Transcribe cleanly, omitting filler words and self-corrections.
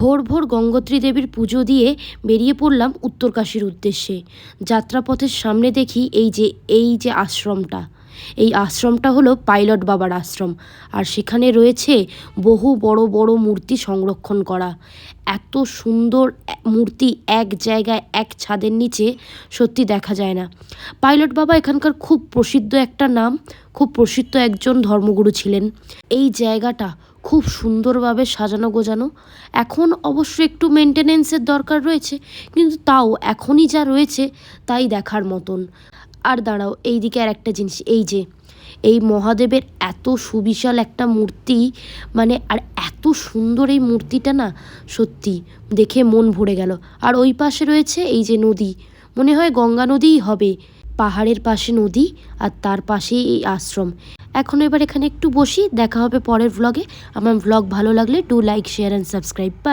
ভোর ভোর গঙ্গোত্রী দেবীর পুজো দিয়ে বেরিয়ে পড়লাম উত্তরকাশীর উদ্দেশ্যে। যাত্রাপথের সামনে দেখি এই যে আশ্রমটা, এই আশ্রমটা হলো পাইলট বাবার আশ্রম। আর সেখানে রয়েছে বহু বড় বড় মূর্তি সংরক্ষণ করা। এত সুন্দর মূর্তি এক জায়গায় এক ছাদের নিচে সত্যি দেখা যায় না। পাইলট বাবা এখানকার খুব প্রসিদ্ধ একটা নাম, খুব প্রসিদ্ধ একজন ধর্মগুরু ছিলেন। এই জায়গাটা খুব সুন্দরভাবে সাজানো গোছানো। এখন অবশ্য একটু মেনটেনেন্সের দরকার রয়েছে, কিন্তু তাও এখনই যা রয়েছে তাই দেখার মতন। আর দাঁড়াও, এই দিকে আর একটা জিনিস, এই মহাদেবের এত সুবিশাল একটা মূর্তি, মানে আর এত সুন্দর এই মূর্তিটা না, সত্যি দেখে মন ভরে গেল। আর ওই পাশে রয়েছে এই যে নদী, মনে হয় গঙ্গা নদীই হবে। পাহাড়ের পাশে নদী আর তার পাশেই এই আশ্রম। এখন এবার এখানে একটু বসি, দেখা হবে পরের ভ্লগে। আমার ভ্লগ ভালো লাগলে do like, share and subscribe. By.